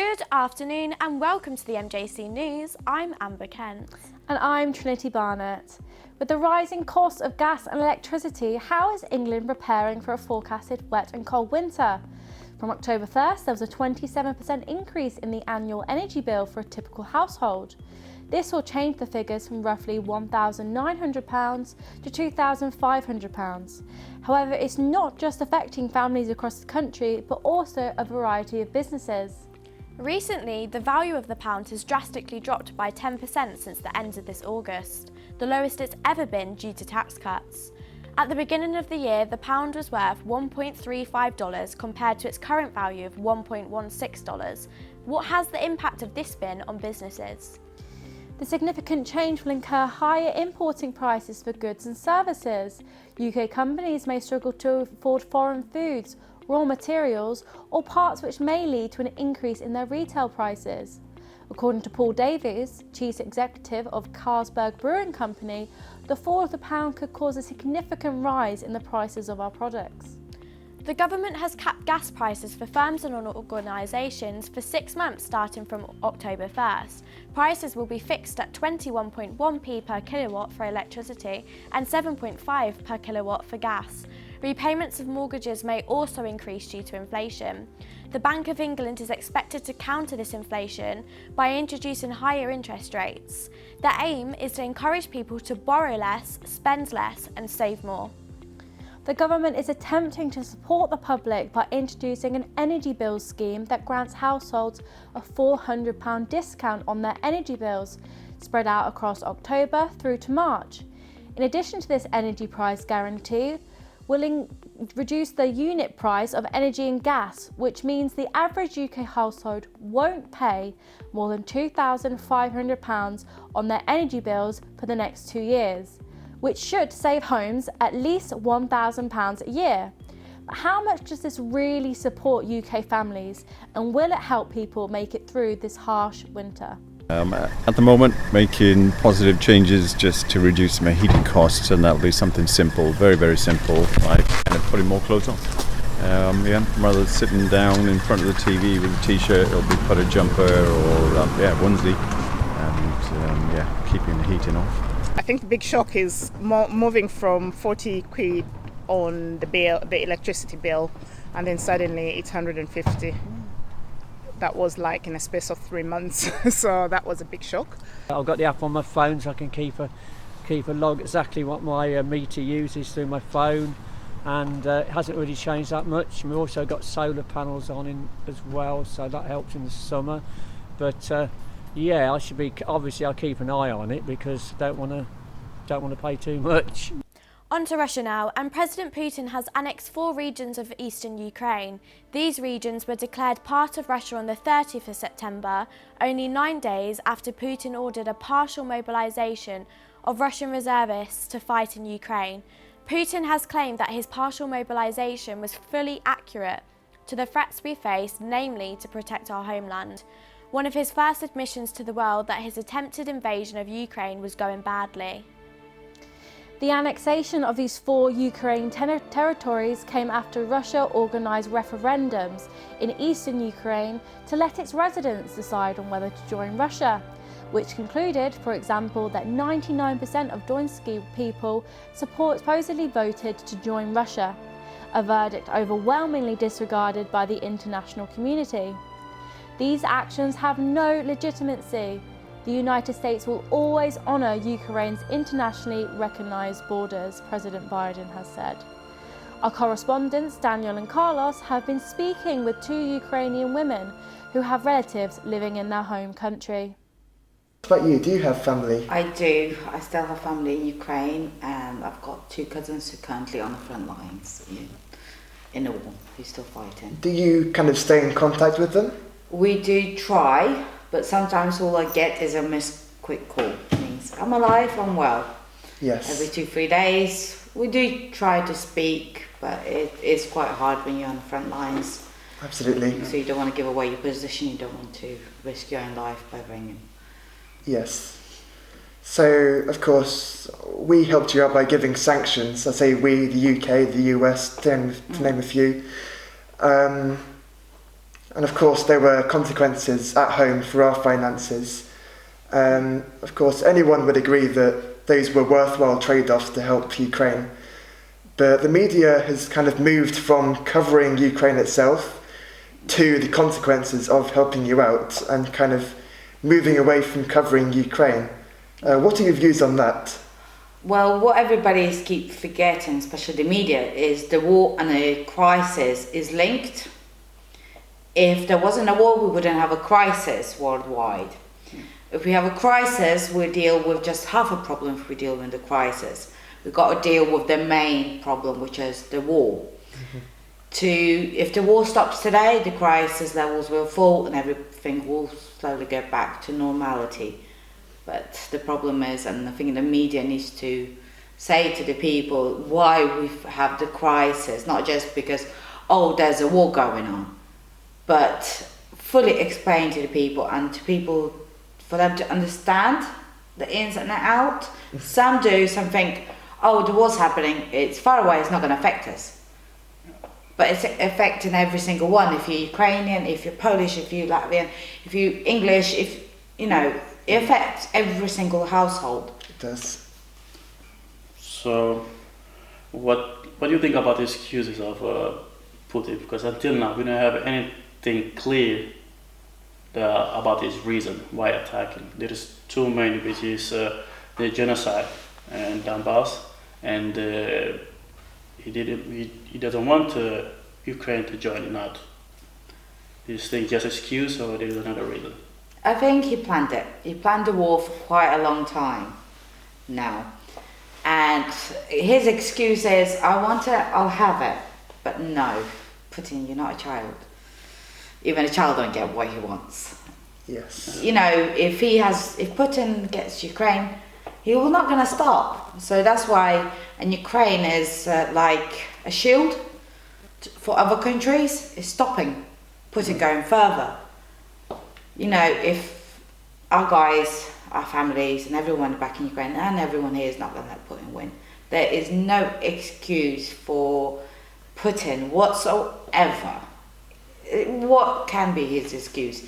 Good afternoon and welcome to the MJC News. I'm Amber Kent. And I'm Trinity Barnett. With the rising cost of gas and electricity, how is England preparing for a forecasted wet and cold winter? From October 1st, there was a 27% increase in the annual energy bill for a typical household. This will change the figures from roughly £1,900 to £2,500. However, it's not just affecting families across the country, but also a variety of businesses. Recently, the value of the pound has drastically dropped by 10% since the end of this August, the lowest it's ever been due to tax cuts. At the beginning of the year, the pound was worth $1.35 compared to its current value of $1.16. What has the impact of this been on businesses? The significant change will incur higher importing prices for goods and services. UK companies may struggle to afford foreign foods, raw materials, or parts, which may lead to an increase in their retail prices. According to Paul Davies, Chief Executive of Carlsberg Brewing Company, the fall of the pound could cause a significant rise in the prices of our products. The government has capped gas prices for firms and organisations for 6 months starting from October 1st. Prices will be fixed at 21.1p per kilowatt for electricity and 7.5 per kilowatt for gas. Repayments of mortgages may also increase due to inflation. The Bank of England is expected to counter this inflation by introducing higher interest rates. The aim is to encourage people to borrow less, spend less and save more. The government is attempting to support the public by introducing an energy bills scheme that grants households a £400 discount on their energy bills, spread out across October through to March. In addition to this energy price guarantee, will reduce the unit price of energy and gas, which means the average UK household won't pay more than £2,500 on their energy bills for the next 2 years, which should save homes at least £1,000 a year. But how much does this really support UK families, and will it help people make it through this harsh winter? At the moment, making positive changes just to reduce my heating costs, and that'll be something simple, very, very simple, like putting more clothes on. Rather than sitting down in front of the TV with a t-shirt, it'll be put a jumper or onesie, and keeping the heating off. I think the big shock is moving from 40 quid on the electricity bill, and then suddenly it's 150. That was like in a space of 3 months, so that was a big shock. I've got the app on my phone, so I can keep a log exactly what my meter uses through my phone, and it hasn't really changed that much. We've also got solar panels on in as well, so that helps in the summer. But I should be. Obviously, I'll keep an eye on it because don't want to pay too much. On to Russia now, and President Putin has annexed 4 regions of eastern Ukraine. These regions were declared part of Russia on the 30th of September, only 9 days after Putin ordered a partial mobilization of Russian reservists to fight in Ukraine. Putin has claimed that his partial mobilization was fully accurate to the threats we face, namely to protect our homeland. One of his first admissions to the world that his attempted invasion of Ukraine was going badly. The annexation of these 4 Ukraine territories came after Russia organised referendums in eastern Ukraine to let its residents decide on whether to join Russia, which concluded, for example, that 99% of Donetsk people supposedly voted to join Russia, a verdict overwhelmingly disregarded by the international community. These actions have no legitimacy. The United States will always honour Ukraine's internationally recognised borders, President Biden has said. Our correspondents, Daniel and Carlos, have been speaking with 2 Ukrainian women who have relatives living in their home country. What about you? Do you have family? I do. I still have family in Ukraine, and I've got 2 cousins who are currently on the front lines in the war, who's still fighting. Do you kind of stay in contact with them? We do try, but sometimes all I get is a missed quick call. It means I'm alive, I'm well. Yes. Every 2-3 days. We do try to speak, but it is quite hard when you're on the front lines. Absolutely. So you don't want to give away your position, you don't want to risk your own life by ringing. Yes. So, of course, we helped you out by giving sanctions. I say we, the UK, the US, to name a few. And of course, there were consequences at home for our finances. Of course, anyone would agree that those were worthwhile trade-offs to help Ukraine. But the media has kind of moved from covering Ukraine itself to the consequences of helping you out and kind of moving away from covering Ukraine. What are your views on that? Well, what everybody keeps forgetting, especially the media, is the war and the crisis is linked. If there wasn't a war, we wouldn't have a crisis worldwide. If we have a crisis, we deal with just half a problem if we deal with the crisis. We've got to deal with the main problem, which is the war. If the war stops today, the crisis levels will fall and everything will slowly get back to normality. But the problem is, and I think the media needs to say to the people why we have the crisis, not just because, oh, there's a war going on, but fully explain to the people and to people for them to understand the ins and the out. Some do, some think, oh, the war's happening, it's far away, it's not going to affect us. But it's affecting every single one. If you're Ukrainian, if you're Polish, if you're Latvian, if you're English, it affects every single household. It does. So, what do you think about the excuses of Putin? Because until now, we don't have anything clear about his reason why attacking. There is too many, which is the genocide in Donbass, and he doesn't want Ukraine to join NATO. Is this just excuse, or there is another reason? I think he planned it. He planned the war for quite a long time now. And his excuse is, I want it, I'll have it. But no, Putin, you're not a child. Even a child don't get what he wants. Yes. If Putin gets Ukraine, he will not going to stop. So that's why, and Ukraine is like a shield for other countries. It's stopping Putin going further. If our guys, our families, and everyone back in Ukraine, and everyone here is not going to let Putin win, there is no excuse for Putin whatsoever. What can be his excuse?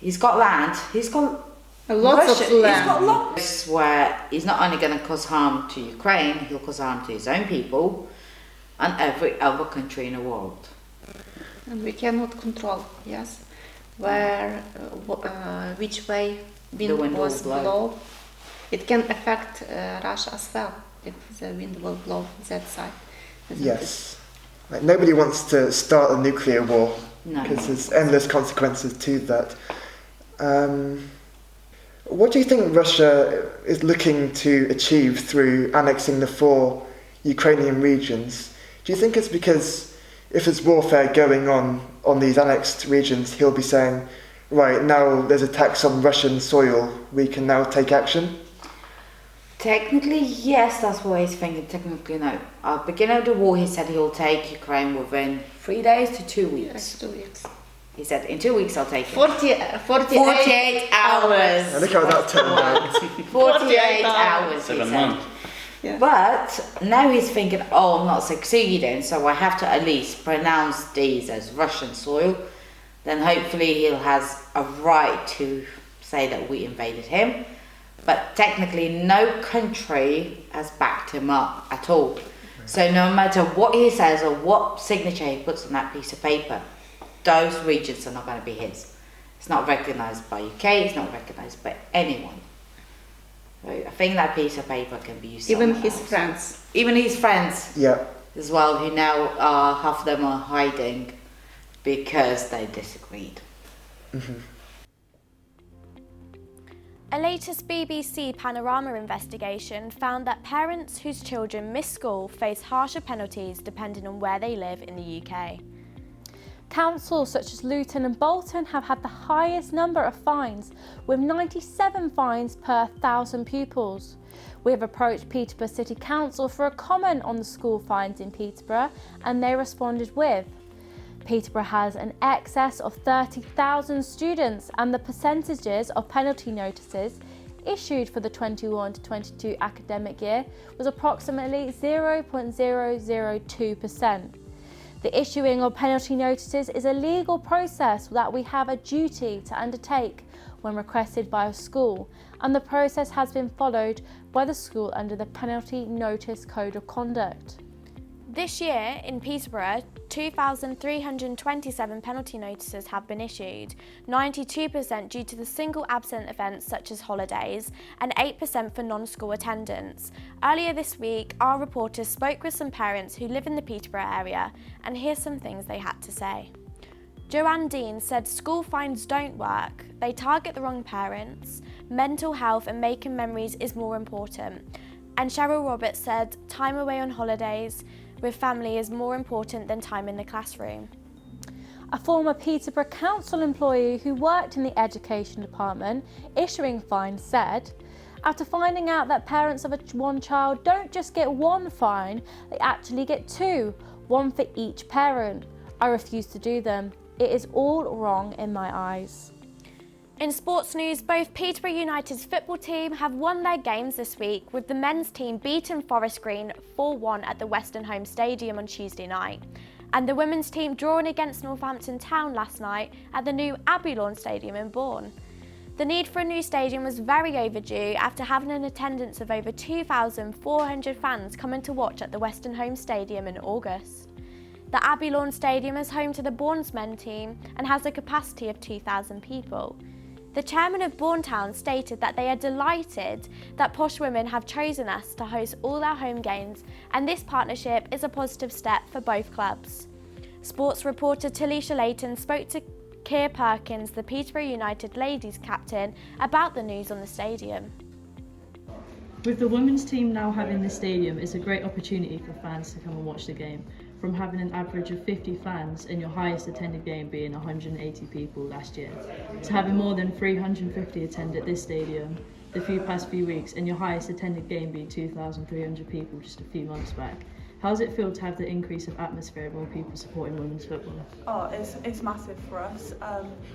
He's got land. He's got Lots of land. He's got lots where he's not only going to cause harm to Ukraine, he'll cause harm to his own people and every other country in the world. And we cannot control, yes, where, which way The wind will was blow. blow. It can affect Russia as well if the wind will blow that side. Isn't Yes. Like, nobody wants to start a nuclear war No. because there's endless consequences to that. What do you think Russia is looking to achieve through annexing the 4 Ukrainian regions? Do you think it's because if there's warfare going on these annexed regions, he'll be saying, right, now there's attacks on Russian soil, we can now take action? Technically, yes, that's what he's thinking. Technically, no. At the beginning of the war, he said he'll take Ukraine within 3 days to 2 it? weeks. Yes, 2 weeks. He said, in 2 weeks I'll take it. 48 48 hours. And look how that turned out. 48 hours, he 7 said. months. Yeah. But now he's thinking, oh, I'm not succeeding, so I have to at least pronounce these as Russian soil. Then hopefully he'll has a right to say that we invaded him. But technically no country has backed him up at all. So no matter what he says or what signature he puts on that piece of paper, those regions are not going to be his. It's not recognised by UK, it's not recognised by anyone. So I think that piece of paper can be used Even somewhere his else. friends. Even his friends Yeah. as well, who now half of them are hiding because they disagreed. A latest BBC Panorama investigation found that parents whose children miss school face harsher penalties depending on where they live in the UK. Councils such as Luton and Bolton have had the highest number of fines, with 97 fines per 1,000 pupils. We have approached Peterborough City Council for a comment on the school fines in Peterborough, and they responded with: Peterborough has an excess of 30,000 students, and the percentages of penalty notices issued for the 21 to 22 academic year was approximately 0.002%. The issuing of penalty notices is a legal process that we have a duty to undertake when requested by a school, and the process has been followed by the school under the Penalty Notice Code of Conduct. This year in Peterborough, 2,327 penalty notices have been issued, 92% due to the single absent events such as holidays and 8% for non-school attendance. Earlier this week, our reporters spoke with some parents who live in the Peterborough area, and here's some things they had to say. Joanne Dean said school fines don't work, they target the wrong parents, mental health and making memories is more important. And Cheryl Roberts said time away on holidays with family is more important than time in the classroom. A former Peterborough Council employee who worked in the education department issuing fines said, after finding out that parents of one child don't just get one fine, they actually get two, one for each parent. I refuse to do them. It is all wrong in my eyes. In sports news, both Peterborough United's football team have won their games this week, with the men's team beating Forest Green 4-1 at the Western Home Stadium on Tuesday night, and the women's team drawing against Northampton Town last night at the new Abbey Lawn Stadium in Bourne. The need for a new stadium was very overdue after having an attendance of over 2,400 fans coming to watch at the Western Home Stadium in August. The Abbey Lawn Stadium is home to the Bourne's men team and has a capacity of 2,000 people. The chairman of Bourne Town stated that they are delighted that Posh Women have chosen us to host all their home games, and this partnership is a positive step for both clubs. Sports reporter Talisha Layton spoke to Keir Perkins, the Peterborough United ladies captain, about the news on the stadium. With the women's team now having the stadium, it's a great opportunity for fans to come and watch the game. From having an average of 50 fans and your highest attended game being 180 people last year, to having more than 350 attend at this stadium the past few weeks and your highest attended game being 2,300 people just a few months back. How does it feel to have the increase of atmosphere and more people supporting women's football? Oh, it's massive for us.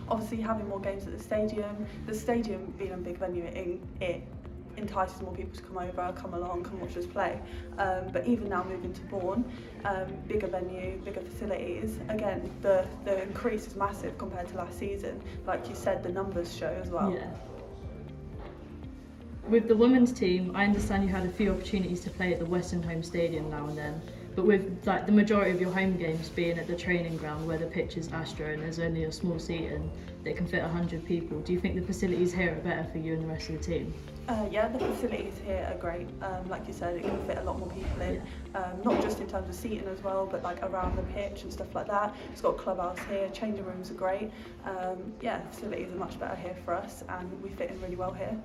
Obviously having more games at the stadium being a big venue, it entices more people to come over, come along, come watch us play. But even now moving to Bourne, bigger venue, bigger facilities, again, the increase is massive compared to last season. Like you said, the numbers show as well. Yeah. With the women's team, I understand you had a few opportunities to play at the Western Home Stadium now and then, but with the majority of your home games being at the training ground where the pitch is Astro and there's only a small seating that can fit 100 people, do you think the facilities here are better for you and the rest of the team? Yeah, the facilities here are great. Like you said, it can fit a lot more people in, not just in terms of seating as well, but like around the pitch and stuff like that. It's got a clubhouse here, changing rooms are great. Yeah, the facilities are much better here for us and we fit in really well here.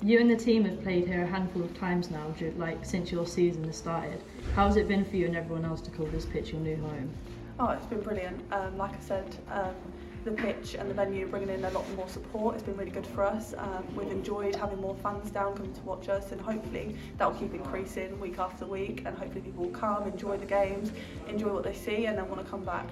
You and the team have played here a handful of times now, since your season has started. How has it been for you and everyone else to call this pitch your new home? Oh, it's been brilliant. Like I said, the pitch and the venue bringing in a lot more support. It's been really good for us. We've enjoyed having more fans down coming to watch us, and hopefully that will keep increasing week after week, and hopefully people will come, enjoy the games, enjoy what they see and then want to come back.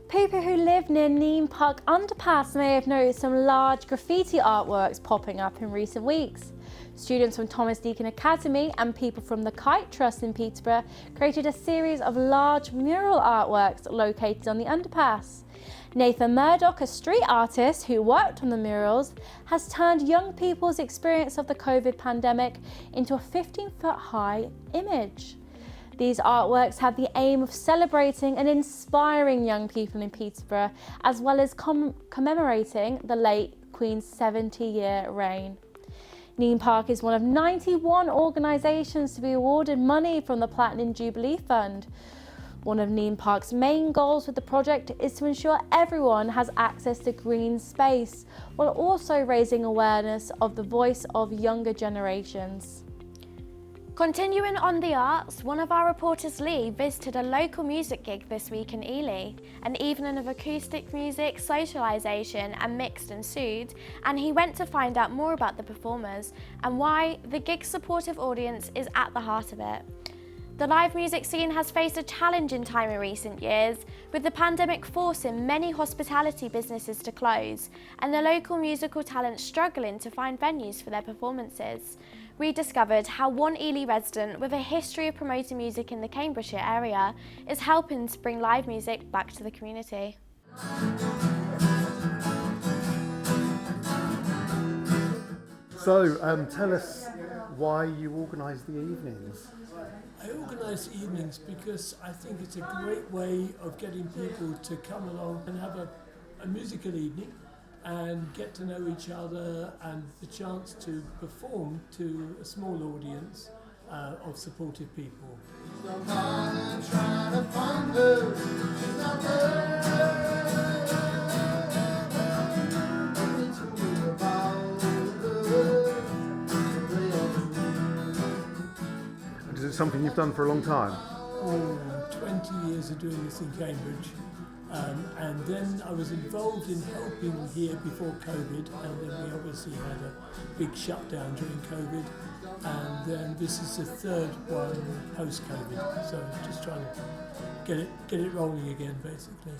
People who live near Neem Park Underpass may have noticed some large graffiti artworks popping up in recent weeks. Students from Thomas Deacon Academy and people from the Kite Trust in Peterborough created a series of large mural artworks located on the underpass. Nathan Murdoch, a street artist who worked on the murals, has turned young people's experience of the COVID pandemic into a 15-foot high image. These artworks have the aim of celebrating and inspiring young people in Peterborough, as well as commemorating the late Queen's 70-year reign. Neem Park is one of 91 organisations to be awarded money from the Platinum Jubilee Fund. One of Neem Park's main goals with the project is to ensure everyone has access to green space, while also raising awareness of the voice of younger generations. Continuing on the arts, one of our reporters, Lee, visited a local music gig this week in Ely. An evening of acoustic music, socialisation and mixed ensued, and he went to find out more about the performers and why the gig's supportive audience is at the heart of it. The live music scene has faced a challenging time in recent years, with the pandemic forcing many hospitality businesses to close and the local musical talent struggling to find venues for their performances. We discovered how one Ely resident with a history of promoting music in the Cambridgeshire area is helping to bring live music back to the community. So, tell us why you organise the evenings. I organise evenings because I think it's a great way of getting people to come along and have a musical evening and get to know each other, and the chance to perform to a small audience of supportive people. Is it something you've done for a long time? 20 years of doing this in Cambridge. And then I was involved in helping here before COVID, and then we obviously had a big shutdown during COVID, and then this is the third one post-COVID, so just trying to get it rolling again, basically.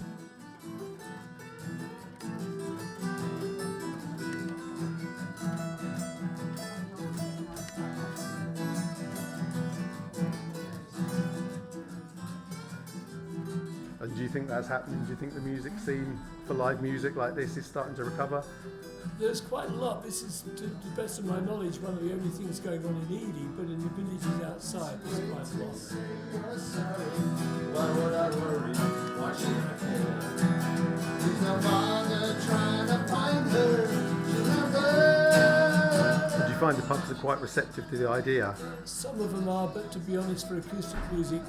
And do you think that's happening? Do you think the music scene for live music like this is starting to recover? There's quite a lot. This is, to the best of my knowledge, one of the only things going on in Ely, but in the villages outside there's quite a lot. Why would I worry? Why should I care? There's no bother trying to find her. Do you find the pubs are quite receptive to the idea? Some of them are, but to be honest, for acoustic music,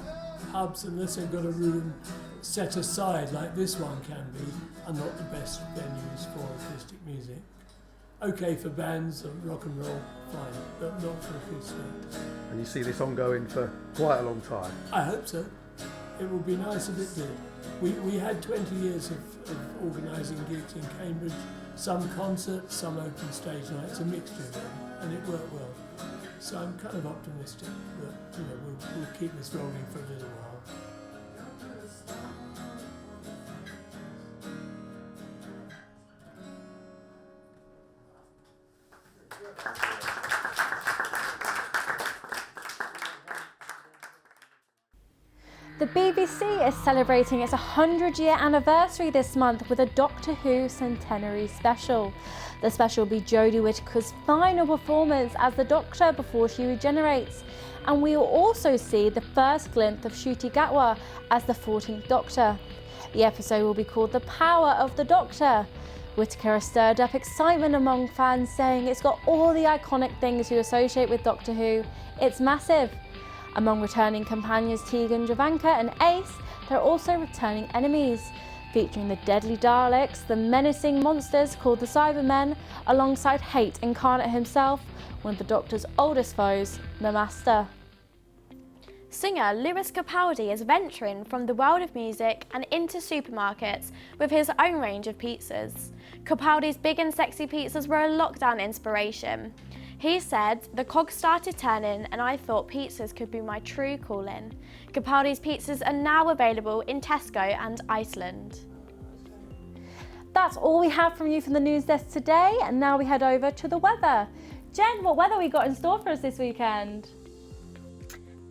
pubs, unless they've got a room set aside like this one can be, are not the best venues for acoustic music. Okay for bands and rock and roll, fine, but not for acoustic. And you see this ongoing for quite a long time? I hope so. It would be nice if it did. We had 20 years of organising gigs in Cambridge, some concerts, some open stage nights, a mixture of them, and it worked well. So I'm kind of optimistic that we'll keep this rolling for a little while. The BBC is celebrating its 100-year anniversary this month with a Doctor Who centenary special. The special will be Jodie Whittaker's final performance as the Doctor before she regenerates. And we will also see the first glimpse of Ncuti Gatwa as the 14th Doctor. The episode will be called The Power of the Doctor. Whittaker has stirred up excitement among fans, saying it's got all the iconic things you associate with Doctor Who. It's massive. Among returning companions Tegan, Javanka and Ace, there are also returning enemies, featuring the deadly Daleks, the menacing monsters called the Cybermen, alongside Hate incarnate himself, one of the Doctor's oldest foes, the Master. Singer Lewis Capaldi is venturing from the world of music and into supermarkets with his own range of pizzas. Capaldi's Big and Sexy pizzas were a lockdown inspiration. He said, "The cogs started turning and I thought pizzas could be my true calling." Capaldi's pizzas are now available in Tesco and Iceland. That's all we have from you from the news desk today, and now we head over to the weather. Jen, what weather we got in store for us this weekend?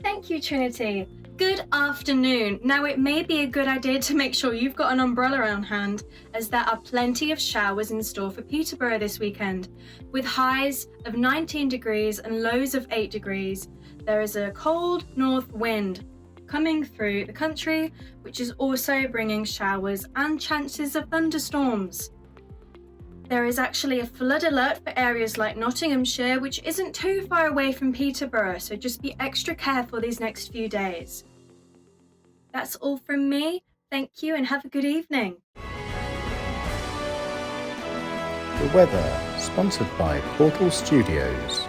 Thank you, Trinity. Good afternoon. Now, it may be a good idea to make sure you've got an umbrella on hand, as there are plenty of showers in store for Peterborough this weekend. With highs of 19 degrees and lows of 8 degrees, there is a cold north wind coming through the country, which is also bringing showers and chances of thunderstorms. There is actually a flood alert for areas like Nottinghamshire, which isn't too far away from Peterborough, so just be extra careful these next few days. That's all from me. Thank you and have a good evening. The weather, sponsored by Portal Studios.